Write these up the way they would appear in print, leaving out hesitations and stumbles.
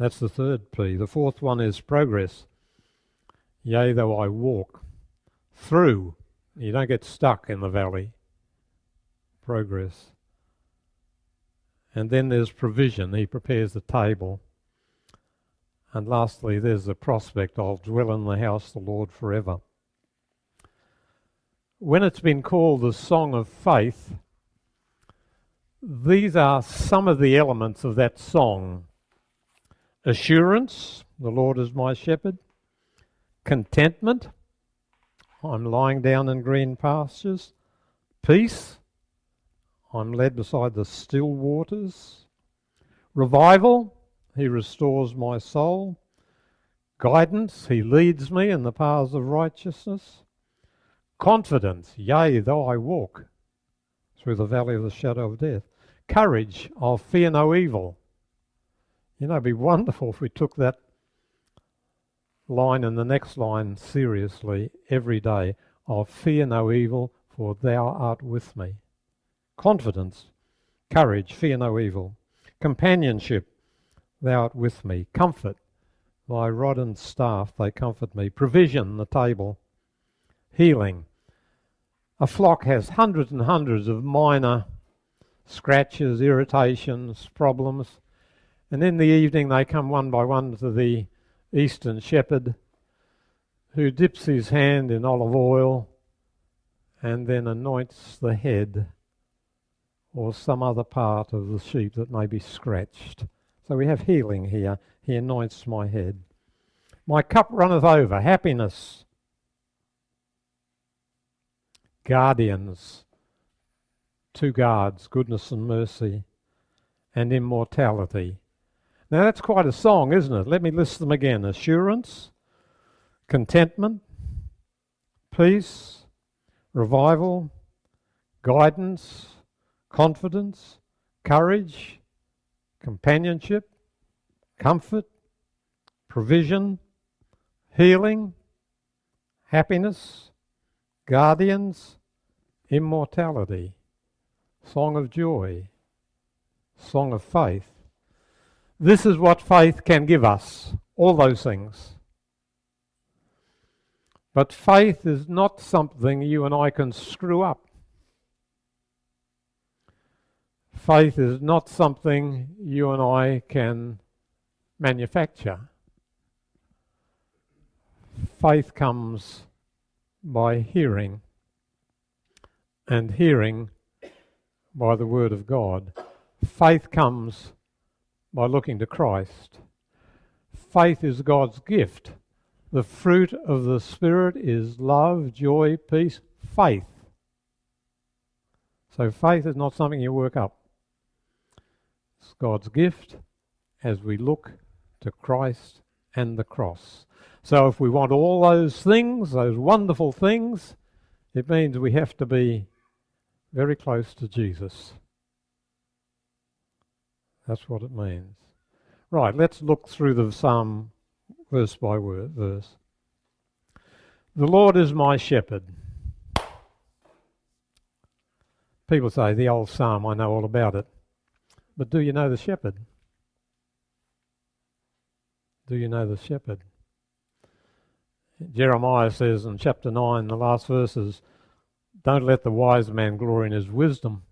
That's the third P. The fourth one is progress. Yea, though I walk through. You don't get stuck in the valley. Progress. And then there's provision. He prepares the table. And lastly, there's the prospect. I'll dwell in the house of the Lord forever. When it's been called the Song of Faith, these are some of the elements of that song. Assurance, the Lord is my shepherd. Contentment, I'm lying down in green pastures. Peace, I'm led beside the still waters. Revival, he restores my soul. Guidance, he leads me in the paths of righteousness. Confidence, yea, though I walk through the valley of the shadow of death. Courage, I'll fear no evil. You know, it'd be wonderful if we took that line and the next line seriously every day. I'll fear no evil, for thou art with me. Confidence, courage, fear no evil. Companionship, thou art with me. Comfort, thy rod and staff, they comfort me. Provision, the table. Healing. A flock has hundreds and hundreds of minor scratches, irritations, problems. And in the evening they come one by one to the eastern shepherd, who dips his hand in olive oil and then anoints the head or some other part of the sheep that may be scratched. So we have healing here. He anoints my head. My cup runneth over. Happiness. Guardians. 2 guards, goodness and mercy, and immortality. Now that's quite a song, isn't it? Let me list them again. Assurance, contentment, peace, revival, guidance, confidence, courage, companionship, comfort, provision, healing, happiness, guardians, immortality. Song of joy, song of faith. This is what faith can give us, all those things. But faith is not something you and I can screw up. Faith is not something you and I can manufacture. Faith comes by hearing, and hearing by the Word of God. Faith comes by looking to Christ. Faith is God's gift. The fruit of the Spirit is love, joy, peace, faith. So faith is not something you work up. It's God's gift as we look to Christ and the cross. So if we want all those things, those wonderful things, it means we have to be very close to Jesus. That's what it means. Right, let's look through the psalm verse by verse. The Lord is my shepherd. People say the old psalm, I know all about it. But do you know the shepherd? Do you know the shepherd? Jeremiah says in chapter 9, the last verses, don't let the wise man glory in his wisdom,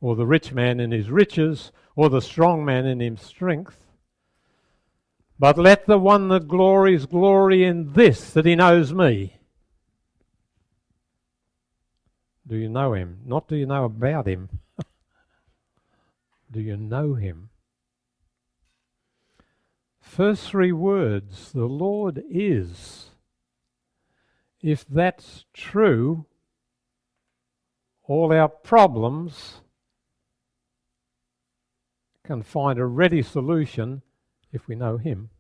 or the rich man in his riches, or the strong man in his strength. But let the one that glories glory in this, that he knows me. Do you know him? Not do you know about him. Do you know him? First 3 words, the Lord is. If that's true, all our problems can find a ready solution if we know him.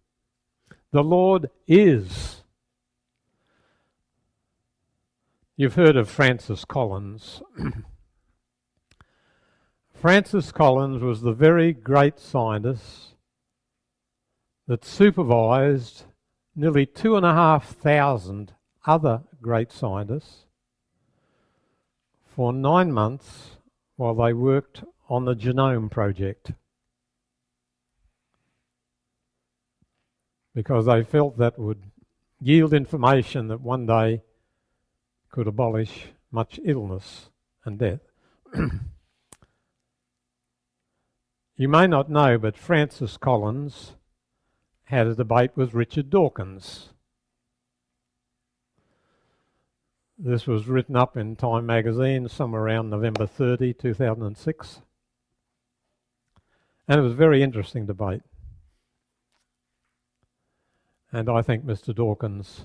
The Lord is. You've heard of Francis Collins. Francis Collins was the very great scientist that supervised nearly 2,500 other great scientists for 9 months while they worked on the Genome Project. because they felt that would yield information that one day could abolish much illness and death. You may not know, but Francis Collins had a debate with Richard Dawkins. This was written up in Time magazine somewhere around November 30, 2006. And it was a very interesting debate. And I think Mr. Dawkins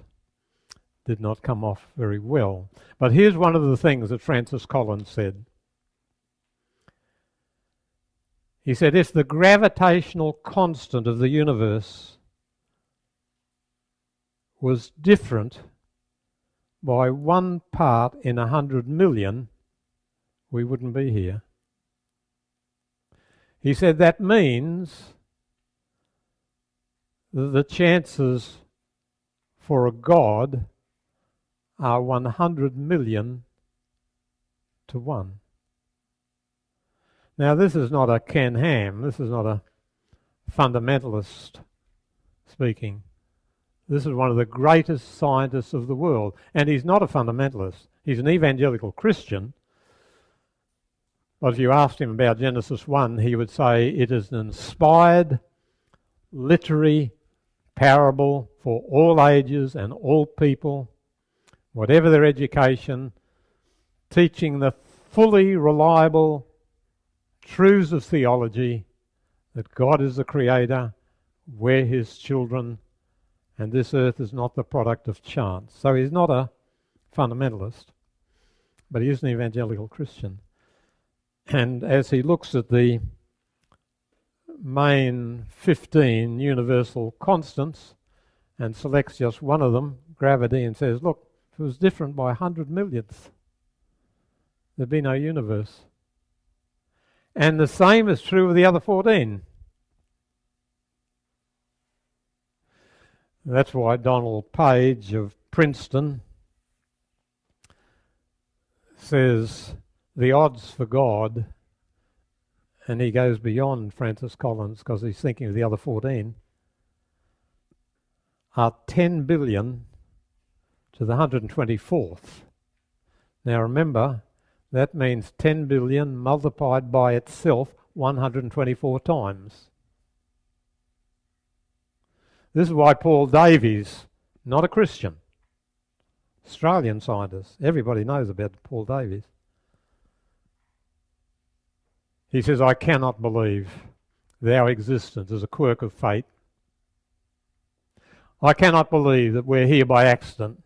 did not come off very well. But here's one of the things that Francis Collins said. He said, if the gravitational constant of the universe was different by 1 part in 100 million, we wouldn't be here. He said that means that the chances for a God are 100 million to 1. Now, this is not a Ken Ham. This is not a fundamentalist speaking. This is one of the greatest scientists of the world. And he's not a fundamentalist. He's an evangelical Christian. But if you asked him about Genesis 1, he would say it is an inspired, literary parable for all ages and all people, whatever their education, teaching the fully reliable truths of theology, that God is the creator, we're his children, and this earth is not the product of chance. So he's not a fundamentalist, but he is an evangelical Christian. And as he looks at the main 15 universal constants and selects just one of them, gravity, and says, look, if it was different by 100 millionths, there'd be no universe. And the same is true of the other 14. That's why Donald Page of Princeton says the odds for God, and he goes beyond Francis Collins because he's thinking of the other 14, are 10 billion to the 124th. Now remember, that means 10 billion multiplied by itself 124 times. This is why Paul Davies, not a Christian, Australian scientist, everybody knows about Paul Davies. He says, I cannot believe that our existence is a quirk of fate. I cannot believe that we're here by accident.